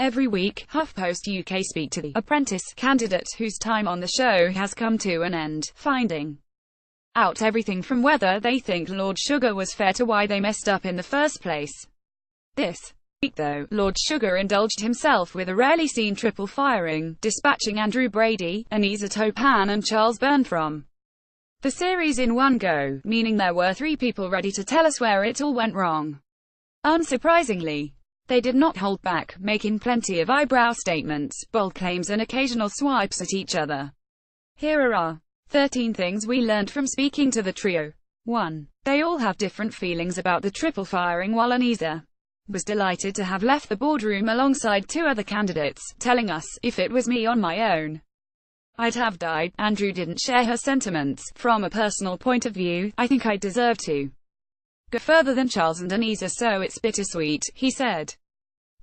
Every week, HuffPost UK speak to the apprentice candidate whose time on the show has come to an end, finding out everything from whether they think Lord Sugar was fair to why they messed up in the first place. This week though, Lord Sugar indulged himself with a rarely seen triple firing, dispatching Andrew Brady, Anisa Topan and Charles Byrne from the series in one go, meaning there were three people ready to tell us where it all went wrong. Unsurprisingly, they did not hold back, making plenty of eyebrow statements, bold claims and occasional swipes at each other. Here are our 13 things we learned from speaking to the trio. 1. They all have different feelings about the triple firing, while Anisa was delighted to have left the boardroom alongside two other candidates, telling us, "If it was me on my own, I'd have died." Andrew didn't share her sentiments. "From a personal point of view, I think I deserve to go further than Charles and Anisa, so it's bittersweet," he said.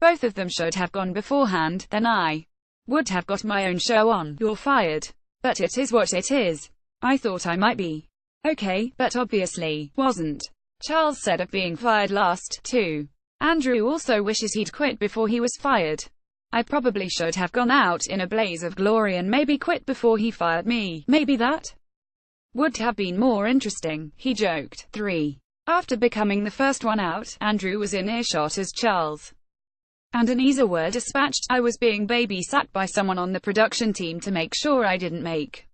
"Both of them should have gone beforehand, then I would have got my own show on. You're fired. But it is what it is. I thought I might be okay, but obviously wasn't." Charles said of being fired last, too. Andrew also wishes he'd quit before he was fired. "I probably should have gone out in a blaze of glory and maybe quit before he fired me. Maybe that would have been more interesting," he joked. 3. After becoming the first one out, Andrew was in earshot as Charles and Anisa were dispatched. "I was being babysat by someone on the production team to make sure I didn't make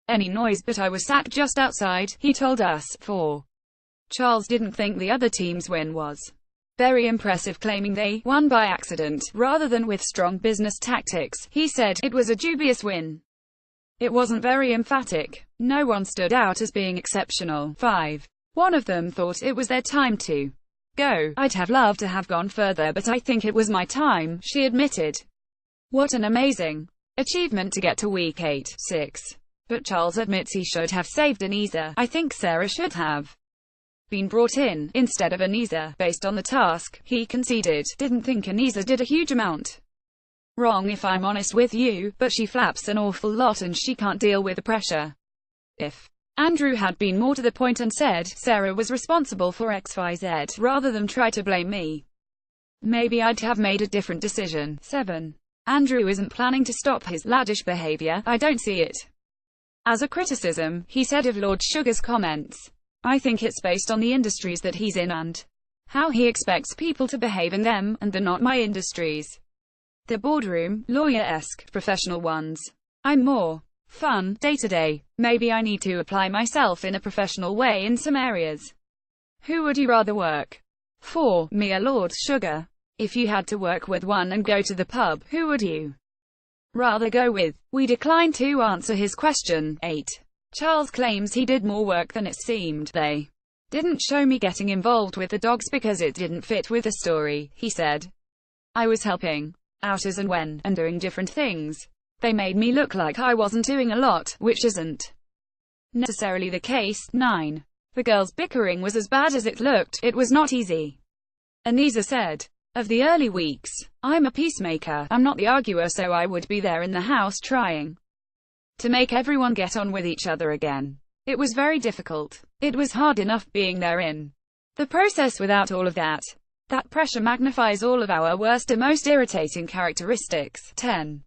any noise, but I was sat just outside," he told us. 4. Charles didn't think the other team's win was very impressive, claiming they won by accident, rather than with strong business tactics. He said, "It was a dubious win. It wasn't very emphatic. No one stood out as being exceptional." 5. One of them thought it was their time to go. "I'd have loved to have gone further, but I think it was my time," she admitted. "What an amazing achievement to get to week 8. 6. But Charles admits he should have saved Anisa. "I think Sarah should have been brought in, instead of Anisa, based on the task," he conceded. "Didn't think Anisa did a huge amount wrong, if I'm honest with you, but she flaps an awful lot and she can't deal with the pressure." If Andrew had been more to the point and said, "Sarah was responsible for XYZ, rather than try to blame me, maybe I'd have made a different decision." 7. Andrew isn't planning to stop his laddish behavior. "I don't see it as a criticism," he said of Lord Sugar's comments. "I think it's based on the industries that he's in and how he expects people to behave in them, and they're not my industries. The boardroom, lawyer-esque, professional ones. I'm more fun, day-to-day. Maybe I need to apply myself in a professional way in some areas." Who would you rather work 4. Me or Lord Sugar? If you had to work with one and go to the pub, who would you rather go with? We declined to answer his question. 8. Charles claims he did more work than it seemed. "They didn't show me getting involved with the dogs because it didn't fit with the story," he said. "I was helping out as and when, and doing different things. They made me look like I wasn't doing a lot, which isn't necessarily the case." 9. The girls' bickering was as bad as it looked. "It was not easy." Anisa said of the early weeks, "I'm a peacemaker. I'm not the arguer, so I would be there in the house trying to make everyone get on with each other again. It was very difficult. It was hard enough being there in the process without all of that. That pressure magnifies all of our worst and most irritating characteristics." 10.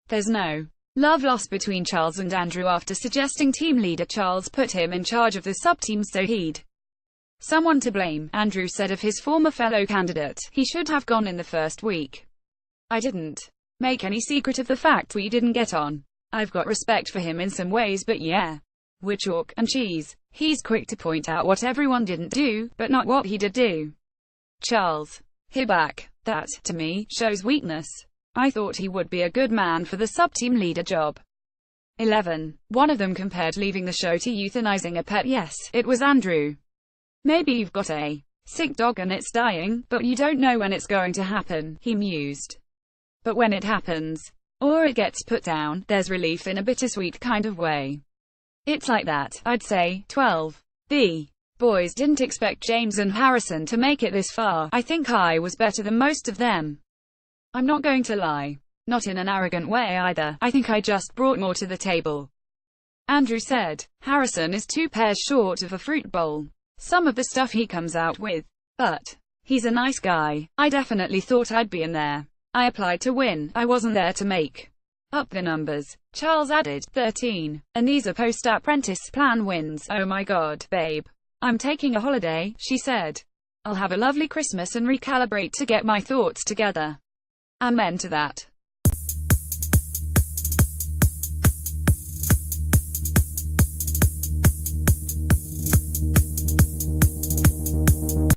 There's no love lost between Charles and Andrew. After suggesting team leader, Charles put him in charge of the sub-team so he'd someone to blame. Andrew said of his former fellow candidate, "He should have gone in the first week. I didn't make any secret of the fact we didn't get on. I've got respect for him in some ways, but yeah, we're chalk and cheese. He's quick to point out what everyone didn't do, but not what he did do." Charles hit back, "That, to me, shows weakness. I thought he would be a good man for the sub-team leader job." 11. One of them compared leaving the show to euthanizing a pet. "Yes, it was Andrew. Maybe you've got a sick dog and it's dying, but you don't know when it's going to happen," he mused. "But when it happens, or it gets put down, there's relief in a bittersweet kind of way. It's like that, I'd say." 12. The boys didn't expect James and Harrison to make it this far. "I think I was better than most of them. I'm not going to lie. Not in an arrogant way either. I think I just brought more to the table," Andrew said. "Harrison is 2 pairs short of a fruit bowl. Some of the stuff he comes out with. But he's a nice guy. I definitely thought I'd be in there. I applied to win. I wasn't there to make up the numbers. Charles added. 13. Anisa post-apprentice plan wins. Oh my god, babe. I'm taking a holiday, she said. I'll have a lovely Christmas and recalibrate to get my thoughts together. Amen to that.